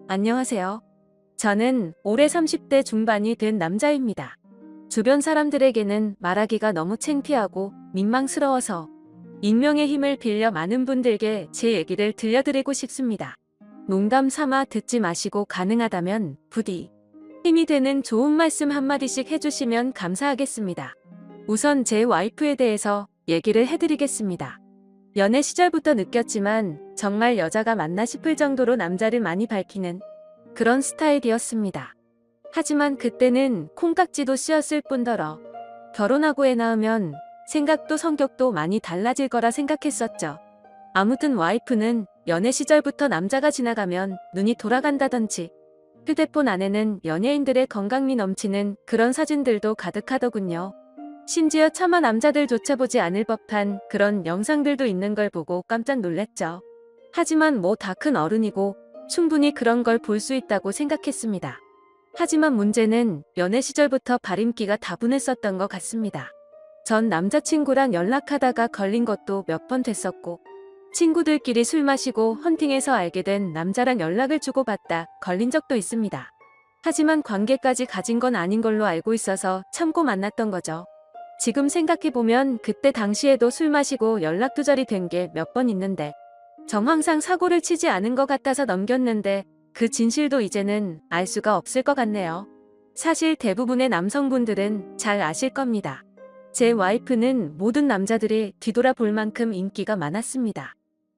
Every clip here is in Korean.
안녕하세요. 저는 올해 30대 중반이 된 남자입니다. 주변 사람들에게는 말하기가 너무 창피하고 민망스러워서 익명의 힘을 빌려 많은 분들께 제 얘기를 들려드리고 싶습니다. 농담 삼아 듣지 마시고 가능하다면 부디 힘이 되는 좋은 말씀 한마디씩 해주시면 감사하겠습니다. 우선 제 와이프에 대해서 얘기를 해드리겠습니다. 연애 시절부터 느꼈지만 정말 여자가 맞나 싶을 정도로 남자를 많이 밝히는 그런 스타일이었습니다. 하지만 그때는 콩깍지도 씌었을 뿐더러 결혼하고 애 낳으면 생각도 성격도 많이 달라질 거라 생각했었죠. 아무튼 와이프는 연애 시절부터 남자가 지나가면 눈이 돌아간다던지 휴대폰 안에는 연예인들의 건강미 넘치는 그런 사진들도 가득하더군요. 심지어 차마 남자들조차 보지 않을 법한 그런 영상들도 있는 걸 보고 깜짝 놀랐죠. 하지만 뭐 다 큰 어른이고 충분히 그런 걸 볼 수 있다고 생각했습니다. 하지만 문제는 연애 시절부터 발임기가 다분했었던 것 같습니다. 전 남자친구랑 연락하다가 걸린 것도 몇 번 됐었고 친구들끼리 술 마시고 헌팅해서 알게 된 남자랑 연락을 주고받다 걸린 적도 있습니다. 하지만 관계까지 가진 건 아닌 걸로 알고 있어서 참고 만났던 거죠. 지금 생각해보면 그때 당시에도 술 마시고 연락 두절이 된 게 몇 번 있는데 정황상 사고를 치지 않은 것 같아서 넘겼는데 그 진실도 이제는 알 수가 없을 것 같네요. 사실 대부분의 남성분들은 잘 아실 겁니다. 제 와이프는 모든 남자들이 뒤돌아볼 만큼 인기가 많았습니다.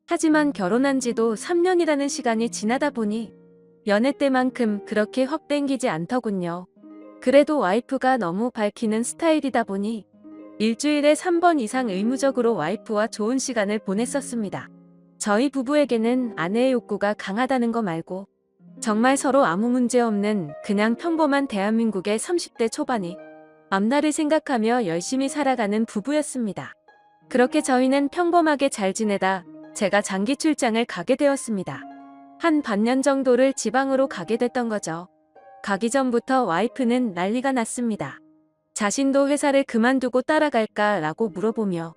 하지만 결혼한 지도 3년이라는 시간이 지나다 보니 연애 때만큼 그렇게 확 땡기지 않더군요. 그래도 와이프가 너무 밝히는 스타일이다 보니 일주일에 3번 이상 의무적으로 와이프와 좋은 시간을 보냈었습니다. 저희 부부에게는 아내의 욕구가 강하다는 거 말고 정말 서로 아무 문제 없는 그냥 평범한 대한민국의 30대 초반이 앞날을 생각하며 열심히 살아가는 부부였습니다. 그렇게 저희는 평범하게 잘 지내다 제가 장기 출장을 가게 되었습니다. 한 반년 정도를 지방으로 가게 됐던 거죠. 가기 전부터 와이프는 난리가 났습니다. 자신도 회사를 그만두고 따라갈까 라고 물어보며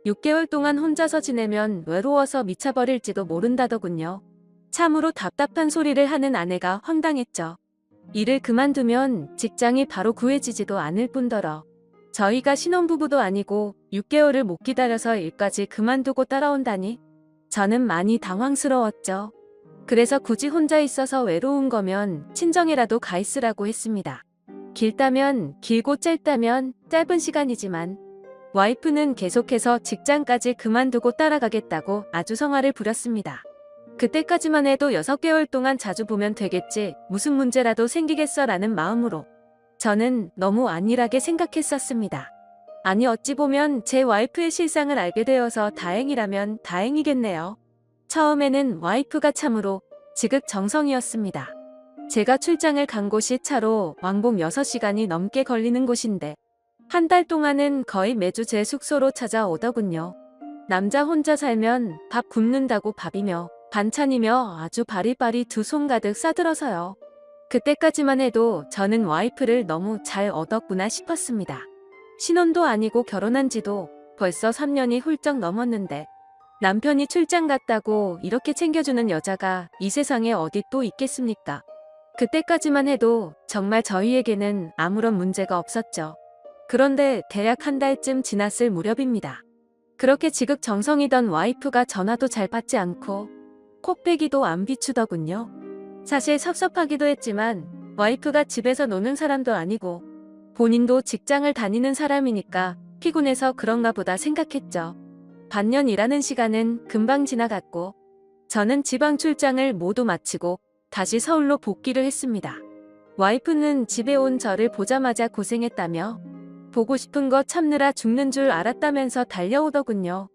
6개월 동안 혼자서 지내면 외로워서 미쳐버릴지도 모른다더군요. 참으로 답답한 소리를 하는 아내가 황당했죠. 일을 그만두면 직장이 바로 구해지지도 않을 뿐더러 저희가 신혼부부도 아니고 6개월을 못 기다려서 일까지 그만두고 따라온다니 저는 많이 당황스러웠죠. 그래서 굳이 혼자 있어서 외로운 거면 친정에라도 가 있으라고 했습니다. 길다면 길고 짧다면 짧은 시간이지만 와이프는 계속해서 직장까지 그만두고 따라가겠다고 아주 성화를 부렸습니다. 그때까지만 해도 6개월 동안 자주 보면 되겠지, 무슨 문제라도 생기겠어 라는 마음으로 저는 너무 안일하게 생각했었습니다. 아니 어찌 보면 제 와이프의 실상을 알게 되어서 다행이라면 다행이겠네요. 처음에는 와이프가 참으로 지극정성이었습니다. 제가 출장을 간 곳이 차로 왕복 6시간이 넘게 걸리는 곳인데 한 달 동안은 거의 매주 제 숙소로 찾아오더군요. 남자 혼자 살면 밥 굶는다고 밥이며 반찬이며 아주 바리바리 두 손 가득 싸들어서요. 그때까지만 해도 저는 와이프를 너무 잘 얻었구나 싶었습니다. 신혼도 아니고 결혼한 지도 벌써 3년이 훌쩍 넘었는데 남편이 출장 갔다고 이렇게 챙겨주는 여자가 이 세상에 어디 또 있겠습니까? 그때까지만 해도 정말 저희에게는 아무런 문제가 없었죠. 그런데 대략 한 달쯤 지났을 무렵입니다. 그렇게 지극정성이던 와이프가 전화도 잘 받지 않고 콕배기도 안 비추더군요. 사실 섭섭하기도 했지만 와이프가 집에서 노는 사람도 아니고 본인도 직장을 다니는 사람이니까 피곤해서 그런가 보다 생각했죠. 반년 일하는 시간은 금방 지나갔고 저는 지방 출장을 모두 마치고 다시 서울로 복귀를 했습니다. 와이프는 집에 온 저를 보자마자 고생했다며 보고 싶은 거 참느라 죽는 줄 알았다면서 달려오더군요.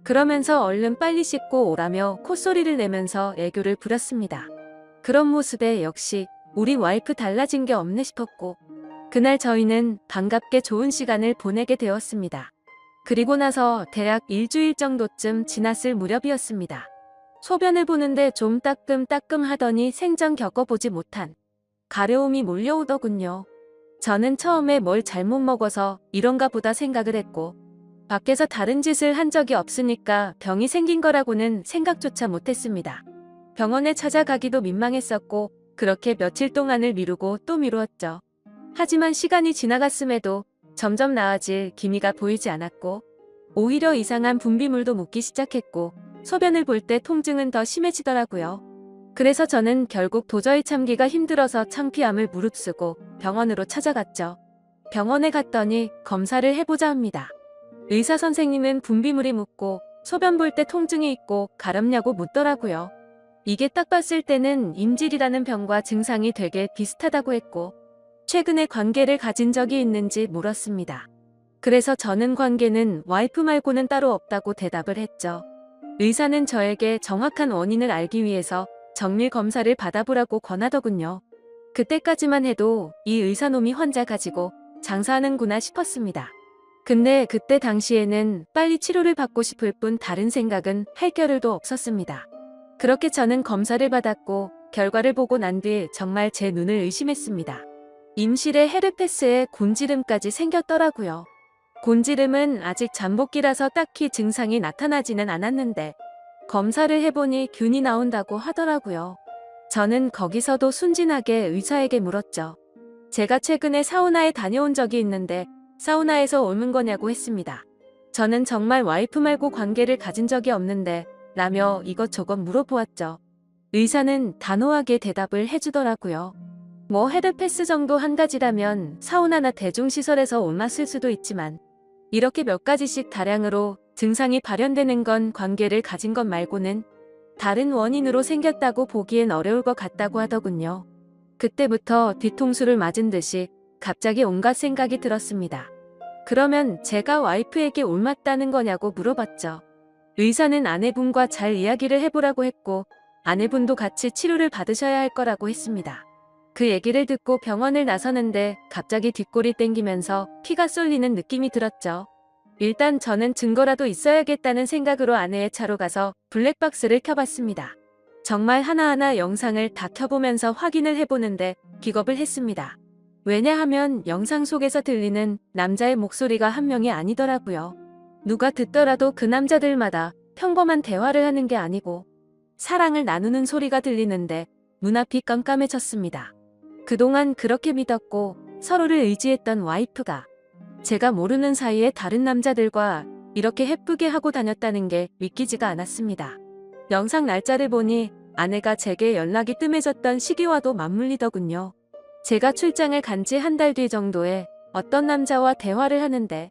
그러면서 얼른 빨리 씻고 오라며 콧소리를 내면서 애교를 부렸습니다. 그런 모습에 역시 우리 와이프 달라진 게 없네 싶었고 그날 저희는 반갑게 좋은 시간을 보내게 되었습니다. 그리고 나서 대략 일주일 정도쯤 지났을 무렵이었습니다. 소변을 보는데 좀 따끔따끔 하더니 생전 겪어보지 못한 가려움이 몰려오더군요. 저는 처음에 뭘 잘못 먹어서 이런가 보다 생각을 했고 밖에서 다른 짓을 한 적이 없으니까 병이 생긴 거라고는 생각조차 못했습니다. 병원에 찾아가기도 민망했었고 그렇게 며칠 동안을 미루고 또 미루었죠. 하지만 시간이 지나갔음에도 점점 나아질 기미가 보이지 않았고 오히려 이상한 분비물도 묻기 시작했고 소변을 볼 때 통증은 더 심해지더라고요. 그래서 저는 결국 도저히 참기가 힘들어서 창피함을 무릅쓰고 병원으로 찾아갔죠. 병원에 갔더니 검사를 해보자 합니다. 의사 선생님은 분비물이 묻고 소변 볼 때 통증이 있고 가렵냐고 묻더라고요. 이게 딱 봤을 때는 임질이라는 병과 증상이 되게 비슷하다고 했고 최근에 관계를 가진 적이 있는지 물었습니다. 그래서 저는 관계는 와이프 말고는 따로 없다고 대답을 했죠. 의사는 저에게 정확한 원인을 알기 위해서 정밀 검사를 받아보라고 권하더군요. 그때까지만 해도 이 의사놈이 환자 가지고 장사하는구나 싶었습니다. 근데 그때 당시에는 빨리 치료를 받고 싶을 뿐 다른 생각은 할 겨를도 없었습니다. 그렇게 저는 검사를 받았고 결과를 보고 난 뒤 정말 제 눈을 의심했습니다. 임실에 헤르페스에 곤지름까지 생겼더라고요. 곤지름은 아직 잠복기라서 딱히 증상이 나타나지는 않았는데 검사를 해보니 균이 나온다고 하더라고요. 저는 거기서도 순진하게 의사에게 물었죠. 제가 최근에 사우나에 다녀온 적이 있는데 사우나에서 옮은 거냐고 했습니다. 저는 정말 와이프 말고 관계를 가진 적이 없는데 라며 이것저것 물어보았죠. 의사는 단호하게 대답을 해주더라고요. 뭐 헤르페스 정도 한 가지라면 사우나나 대중시설에서 옮았을 수도 있지만 이렇게 몇 가지씩 다량으로 증상이 발현되는 건 관계를 가진 것 말고는 다른 원인으로 생겼다고 보기엔 어려울 것 같다고 하더군요. 그때부터 뒤통수를 맞은 듯이 갑자기 온갖 생각이 들었습니다. 그러면 제가 와이프에게 옮았다는 거냐고 물어봤죠. 의사는 아내분과 잘 이야기를 해보라고 했고 아내분도 같이 치료를 받으셔야 할 거라고 했습니다. 그 얘기를 듣고 병원을 나서는데 갑자기 뒷골이 땡기면서 피가 쏠리는 느낌이 들었죠. 일단 저는 증거라도 있어야겠다는 생각으로 아내의 차로 가서 블랙박스를 켜봤습니다. 정말 하나하나 영상을 다 켜보면서 확인을 해보는데 기겁을 했습니다. 왜냐하면 영상 속에서 들리는 남자의 목소리가 한 명이 아니더라고요. 누가 듣더라도 그 남자들마다 평범한 대화를 하는 게 아니고 사랑을 나누는 소리가 들리는데 눈앞이 깜깜해졌습니다. 그동안 그렇게 믿었고 서로를 의지했던 와이프가 제가 모르는 사이에 다른 남자들과 이렇게 예쁘게 하고 다녔다는 게 믿기지가 않았습니다. 영상 날짜를 보니 아내가 제게 연락이 뜸해졌던 시기와도 맞물리더군요. 제가 출장을 간 지 한 달 뒤 정도에 어떤 남자와 대화를 하는데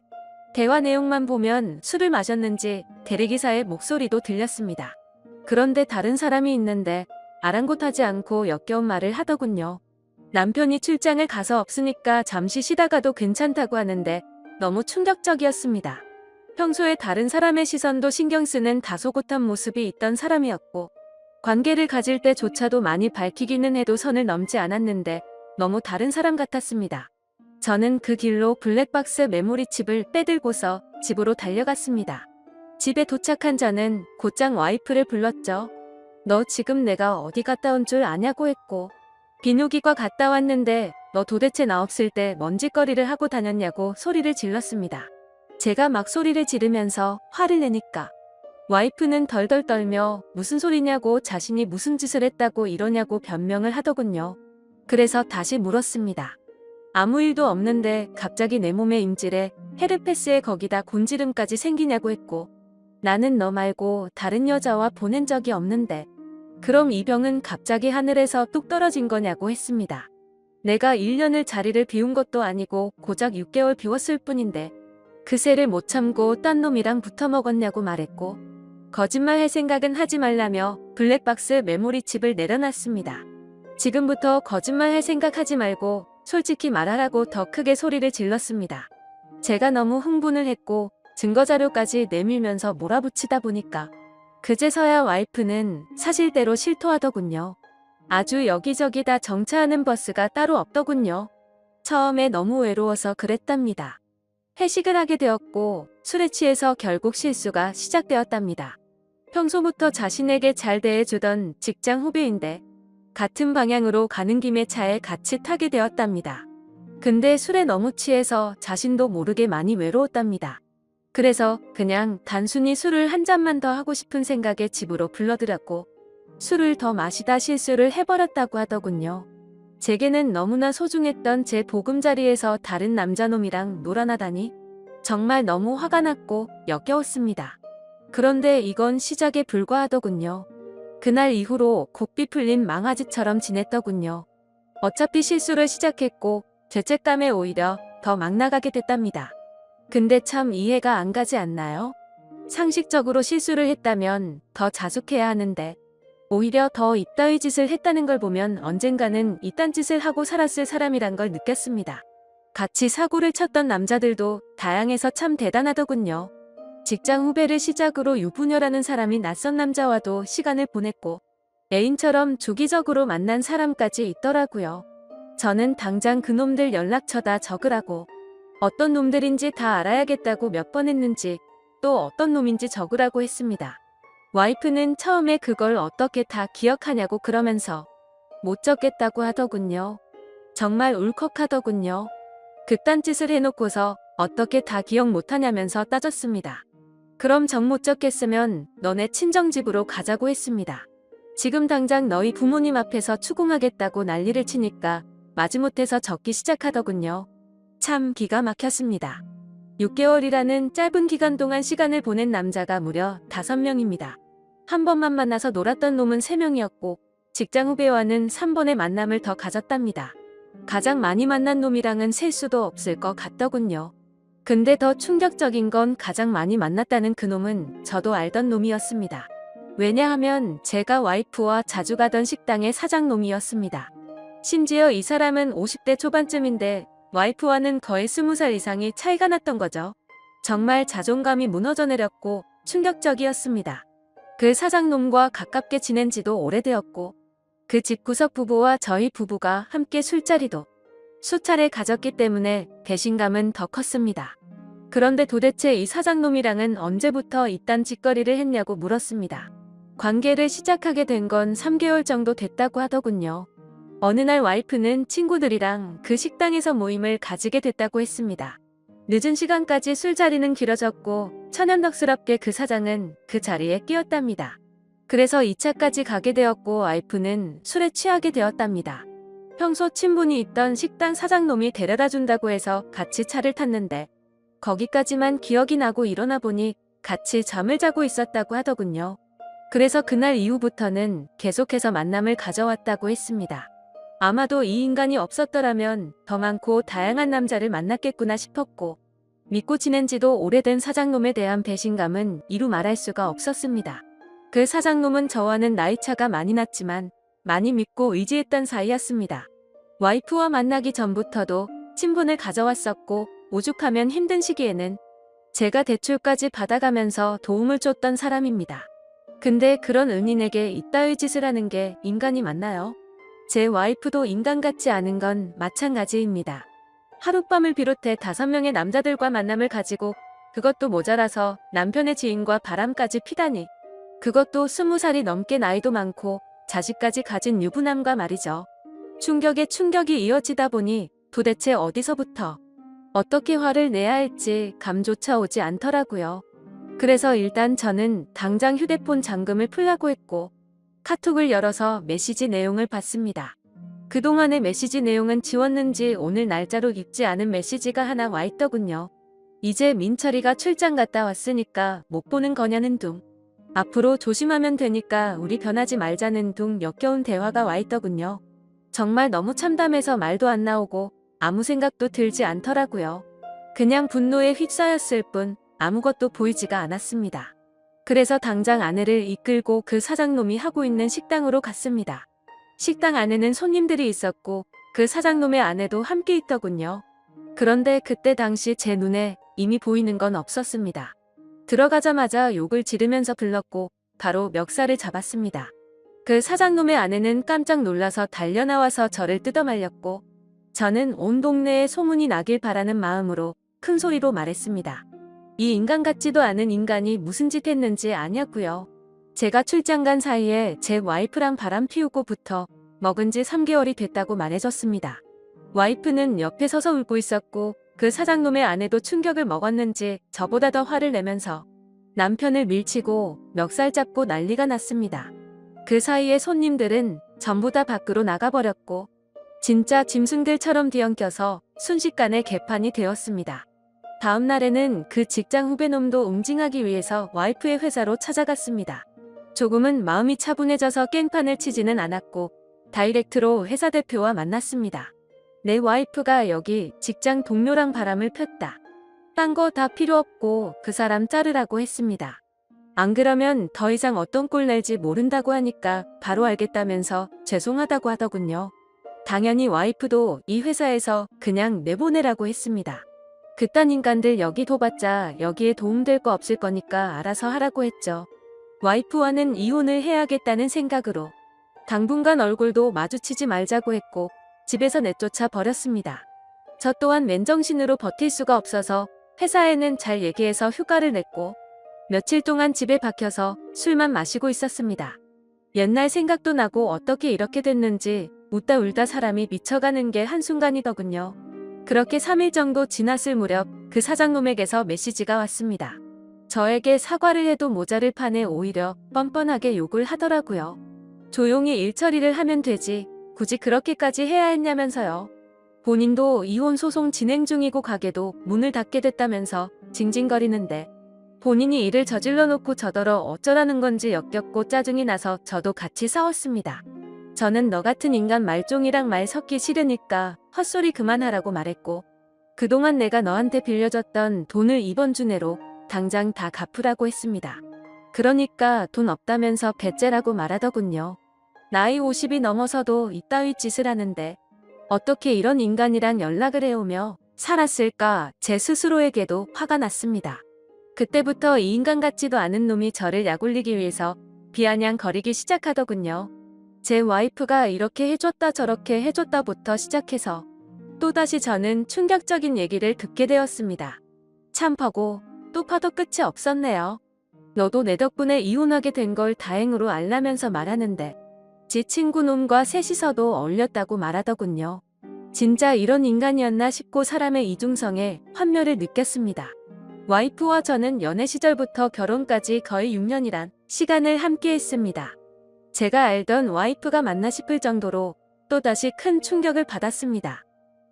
대화 내용만 보면 술을 마셨는지 대리기사의 목소리도 들렸습니다. 그런데 다른 사람이 있는데 아랑곳하지 않고 역겨운 말을 하더군요. 남편이 출장을 가서 없으니까 잠시 쉬다가도 괜찮다고 하는데 너무 충격적이었습니다. 평소에 다른 사람의 시선도 신경 쓰는 다소곳한 모습이 있던 사람이었고 관계를 가질 때조차도 많이 밝히기는 해도 선을 넘지 않았는데 너무 다른 사람 같았습니다. 저는 그 길로 블랙박스 메모리칩을 빼들고서 집으로 달려갔습니다. 집에 도착한 저는 곧장 와이프를 불렀죠. 너 지금 내가 어디 갔다 온 줄 아냐고 했고 비누기과 갔다 왔는데 너 도대체 나 없을 때 먼지거리를 하고 다녔냐고 소리를 질렀습니다. 제가 막 소리를 지르면서 화를 내니까 와이프는 덜덜 떨며 무슨 소리냐고 자신이 무슨 짓을 했다고 이러냐고 변명을 하더군요. 그래서 다시 물었습니다. 아무 일도 없는데 갑자기 내 몸에 임질에 헤르페스에 거기다 곤지름까지 생기냐고 했고 나는 너 말고 다른 여자와 보낸 적이 없는데 그럼 이 병은 갑자기 하늘에서 뚝 떨어진 거냐고 했습니다. 내가 1년을 자리를 비운 것도 아니고 고작 6개월 비웠을 뿐인데 그새를 못 참고 딴 놈이랑 붙어 먹었냐고 말했고 거짓말할 생각은 하지 말라며 블랙박스 메모리칩을 내려놨습니다. 지금부터 거짓말할 생각하지 말고 솔직히 말하라고 더 크게 소리를 질렀습니다. 제가 너무 흥분을 했고 증거자료까지 내밀면서 몰아붙이다 보니까 그제서야 와이프는 사실대로 실토하더군요. 아주 여기저기 다 정차하는 버스가 따로 없더군요. 처음에 너무 외로워서 그랬답니다. 회식을 하게 되었고 술에 취해서 결국 실수가 시작되었답니다. 평소부터 자신에게 잘 대해주던 직장 후배인데 같은 방향으로 가는 김에 차에 같이 타게 되었답니다. 근데 술에 너무 취해서 자신도 모르게 많이 외로웠답니다. 그래서 그냥 단순히 술을 한 잔만 더 하고 싶은 생각에 집으로 불러들였고 술을 더 마시다 실수를 해버렸다고 하더군요. 제게는 너무나 소중했던 제 보금자리에서 다른 남자놈이랑 놀아나다니 정말 너무 화가 났고 역겨웠습니다. 그런데 이건 시작에 불과하더군요. 그날 이후로 곡비 풀린 망아지처럼 지냈더군요. 어차피 실수를 시작했고 죄책감에 오히려 더 막 나가게 됐답니다. 근데 참 이해가 안 가지 않나요? 상식적으로 실수를 했다면 더 자숙해야 하는데 오히려 더 이따위 짓을 했다는 걸 보면 언젠가는 이딴 짓을 하고 살았을 사람이란 걸 느꼈습니다. 같이 사고를 쳤던 남자들도 다양해서 참 대단하더군요. 직장 후배를 시작으로 유부녀라는 사람이 낯선 남자와도 시간을 보냈고 애인처럼 주기적으로 만난 사람까지 있더라고요. 저는 당장 그놈들 연락처다 적으라고 어떤 놈들인지 다 알아야겠다고 몇 번 했는지 또 어떤 놈인지 적으라고 했습니다. 와이프는 처음에 그걸 어떻게 다 기억하냐고 그러면서 못 적겠다고 하더군요. 정말 울컥하더군요. 그딴 짓을 해놓고서 어떻게 다 기억 못하냐면서 따졌습니다. 그럼 정 못 적겠으면 너네 친정집으로 가자고 했습니다. 지금 당장 너희 부모님 앞에서 추궁하겠다고 난리를 치니까 마지못해서 적기 시작하더군요. 참 기가 막혔습니다. 6개월이라는 짧은 기간 동안 시간을 보낸 남자가 무려 5명입니다. 한 번만 만나서 놀았던 놈은 3명이었고 직장 후배와는 3번의 만남을 더 가졌답니다. 가장 많이 만난 놈이랑은 셀 수도 없을 것 같더군요. 근데 더 충격적인 건 가장 많이 만났다는 그놈은 저도 알던 놈이었습니다. 왜냐하면 제가 와이프와 자주 가던 식당의 사장놈이었습니다. 심지어 이 사람은 50대 초반쯤인데 와이프와는 거의 20살 이상이 차이가 났던 거죠. 정말 자존감이 무너져 내렸고 충격적이었습니다. 그 사장놈과 가깝게 지낸 지도 오래되었고 그 집구석 부부와 저희 부부가 함께 술자리도 수차례 가졌기 때문에 배신감은 더 컸습니다. 그런데 도대체 이 사장놈이랑은 언제부터 이딴 짓거리를 했냐고 물었습니다. 관계를 시작하게 된 건 3개월 정도 됐다고 하더군요. 어느 날 와이프는 친구들이랑 그 식당에서 모임을 가지게 됐다고 했습니다. 늦은 시간까지 술자리는 길어졌고 천연덕스럽게 그 사장은 그 자리에 끼었답니다. 그래서 2차까지 가게 되었고 와이프는 술에 취하게 되었답니다. 평소 친분이 있던 식당 사장놈이 데려다 준다고 해서 같이 차를 탔는데 거기까지만 기억이 나고 일어나 보니 같이 잠을 자고 있었다고 하더군요. 그래서 그날 이후부터는 계속해서 만남을 가져왔다고 했습니다. 아마도 이 인간이 없었더라면 더 많고 다양한 남자를 만났겠구나 싶었고 믿고 지낸 지도 오래된 사장놈에 대한 배신감은 이루 말할 수가 없었습니다. 그 사장놈은 저와는 나이차가 많이 났지만 많이 믿고 의지했던 사이였습니다. 와이프와 만나기 전부터도 친분을 가져왔었고 오죽하면 힘든 시기에는 제가 대출까지 받아가면서 도움을 줬던 사람입니다. 근데 그런 은인에게 이따위 짓을 하는 게 인간이 맞나요? 제 와이프도 인간 같지 않은 건 마찬가지입니다. 하룻밤을 비롯해 5명의 남자들과 만남을 가지고 그것도 모자라서 남편의 지인과 바람까지 피다니. 그것도 20살이 넘게 나이도 많고 자식까지 가진 유부남과 말이죠. 충격에 충격이 이어지다 보니 도대체 어디서부터 어떻게 화를 내야 할지 감조차 오지 않더라고요. 그래서 일단 저는 당장 휴대폰 잠금을 풀라고 했고 카톡을 열어서 메시지 내용을 봤습니다. 그동안의 메시지 내용은 지웠는지 오늘 날짜로 읽지 않은 메시지가 하나 와 있더군요. 이제 민철이가 출장 갔다 왔으니까 못 보는 거냐는 둥. 앞으로 조심하면 되니까 우리 변하지 말자는 둥 역겨운 대화가 와 있더군요. 정말 너무 참담해서 말도 안 나오고 아무 생각도 들지 않더라고요. 그냥 분노에 휩싸였을 뿐 아무것도 보이지가 않았습니다. 그래서 당장 아내를 이끌고 그 사장놈이 하고 있는 식당으로 갔습니다. 식당 안에는 손님들이 있었고 그 사장놈의 아내도 함께 있더군요. 그런데 그때 당시 제 눈에 이미 보이는 건 없었습니다. 들어가자마자 욕을 지르면서 불렀고 바로 멱살을 잡았습니다. 그 사장놈의 아내는 깜짝 놀라서 달려나와서 저를 뜯어말렸고 저는 온 동네에 소문이 나길 바라는 마음으로 큰 소리로 말했습니다. 이 인간 같지도 않은 인간이 무슨 짓 했는지 아냐고요. 제가 출장 간 사이에 제 와이프랑 바람 피우고부터 먹은 지 3개월이 됐다고 말해줬습니다. 와이프는 옆에 서서 울고 있었고 그 사장놈의 아내도 충격을 먹었는지 저보다 더 화를 내면서 남편을 밀치고 멱살 잡고 난리가 났습니다. 그 사이에 손님들은 전부 다 밖으로 나가버렸고 진짜 짐승들처럼 뒤엉켜서 순식간에 개판이 되었습니다. 다음 날에는 그 직장 후배놈도 응징하기 위해서 와이프의 회사로 찾아갔습니다. 조금은 마음이 차분해져서 깽판을 치지는 않았고 다이렉트로 회사 대표와 만났습니다. 내 와이프가 여기 직장 동료랑 바람을 폈다. 딴 거 다 필요 없고 그 사람 자르라고 했습니다. 안 그러면 더 이상 어떤 꼴 낼지 모른다고 하니까 바로 알겠다면서 죄송하다고 하더군요. 당연히 와이프도 이 회사에서 그냥 내보내라고 했습니다. 그딴 인간들 여기 둬봤자 여기에 도움될 거 없을 거니까 알아서 하라고 했죠. 와이프와는 이혼을 해야겠다는 생각으로 당분간 얼굴도 마주치지 말자고 했고 집에서 내쫓아 버렸습니다. 저 또한 맨정신으로 버틸 수가 없어서 회사에는 잘 얘기해서 휴가를 냈고 며칠 동안 집에 박혀서 술만 마시고 있었습니다. 옛날 생각도 나고 어떻게 이렇게 됐는지 웃다 울다 사람이 미쳐가는 게 한순간이더군요. 그렇게 3일 정도 지났을 무렵 그 사장놈에게서 메시지가 왔습니다. 저에게 사과를 해도 모자를 파네 오히려 뻔뻔하게 욕을 하더라고요. 조용히 일 처리를 하면 되지 굳이 그렇게까지 해야 했냐면서요. 본인도 이혼 소송 진행 중이고 가게도 문을 닫게 됐다면서 징징거리는데 본인이 일을 저질러 놓고 저더러 어쩌라는 건지 역겹고 짜증이 나서 저도 같이 싸웠습니다. 저는 너 같은 인간 말종이랑 말 섞기 싫으니까 헛소리 그만하라고 말했고 그동안 내가 너한테 빌려줬던 돈을 이번 주 내로 당장 다 갚으라고 했습니다. 그러니까 돈 없다면서 배째라고 말하더군요. 나이 50이 넘어서도 이따위 짓을 하는데 어떻게 이런 인간이랑 연락을 해오며 살았을까 제 스스로에게도 화가 났습니다. 그때부터 이 인간 같지도 않은 놈이 저를 약올리기 위해서 비아냥거리기 시작하더군요. 제 와이프가 이렇게 해줬다 저렇게 해줬다부터 시작해서 또다시 저는 충격적인 얘기를 듣게 되었습니다. 참 파고 또 파도 끝이 없었네요. 너도 내 덕분에 이혼하게 된 걸 다행으로 알라면서 말하는데 지 친구 놈과 셋이서도 어울렸다고 말하더군요. 진짜 이런 인간이었나 싶고 사람의 이중성에 환멸을 느꼈습니다. 와이프와 저는 연애 시절부터 결혼까지 거의 6년이란 시간을 함께 했습니다. 제가 알던 와이프가 맞나 싶을 정도로 또다시 큰 충격을 받았습니다.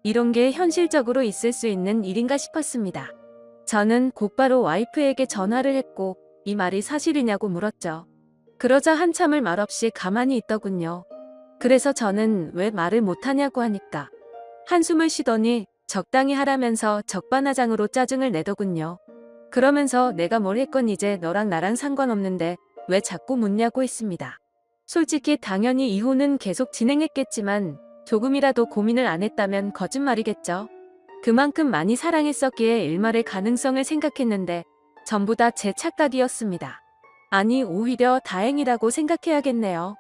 이런 게 현실적으로 있을 수 있는 일인가 싶었습니다. 저는 곧바로 와이프에게 전화를 했고 이 말이 사실이냐고 물었죠. 그러자 한참을 말없이 가만히 있더군요. 그래서 저는 왜 말을 못하냐고 하니까 한숨을 쉬더니 적당히 하라면서 적반하장으로 짜증을 내더군요. 그러면서 내가 뭘 했건 이제 너랑 나랑 상관없는데 왜 자꾸 묻냐고 했습니다. 솔직히 당연히 이혼은 계속 진행했겠지만 조금이라도 고민을 안 했다면 거짓말이겠죠. 그만큼 많이 사랑했었기에 일말의 가능성을 생각했는데 전부 다 제 착각이었습니다. 아니 오히려 다행이라고 생각해야겠네요.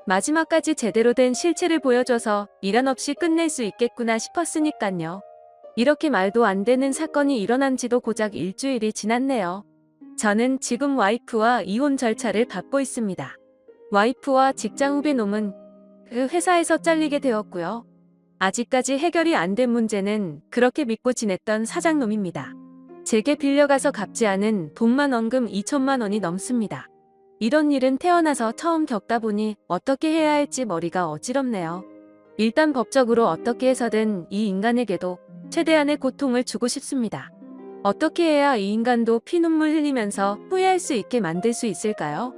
마지막까지 제대로 된 실체를 보여줘서 미련 없이 끝낼 수 있겠구나 싶었으니깐요. 이렇게 말도 안 되는 사건이 일어난 지도 고작 일주일이 지났네요. 저는 지금 와이프와 이혼 절차를 밟고 있습니다. 와이프와 직장 후배 놈은 그 회사에서 잘리게 되었고요. 아직까지 해결이 안 된 문제는 그렇게 믿고 지냈던 사장놈입니다. 제게 빌려가서 갚지 않은 돈만 원금 2천만 원이 넘습니다. 이런 일은 태어나서 처음 겪다 보니 어떻게 해야 할지 머리가 어지럽네요. 일단 법적으로 어떻게 해서든 이 인간에게도 최대한의 고통을 주고 싶습니다. 어떻게 해야 이 인간도 피눈물 흘리면서 후회할 수 있게 만들 수 있을까요?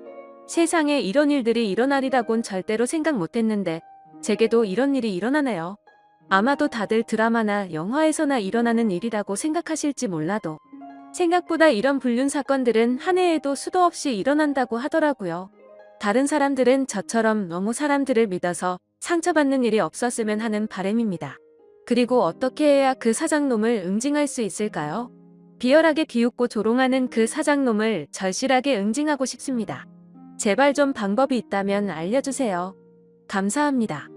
세상에 이런 일들이 일어나리라곤 절대로 생각 못했는데 제게도 이런 일이 일어나네요. 아마도 다들 드라마나 영화에서나 일어나는 일이라고 생각하실지 몰라도 생각보다 이런 불륜 사건들은 한 해에도 수도 없이 일어난다고 하더라고요. 다른 사람들은 저처럼 너무 사람들을 믿어서 상처받는 일이 없었으면 하는 바람입니다. 그리고 어떻게 해야 그 사장놈을 응징할 수 있을까요? 비열하게 비웃고 조롱하는 그 사장놈을 절실하게 응징하고 싶습니다. 제발 좀 방법이 있다면 알려주세요. 감사합니다.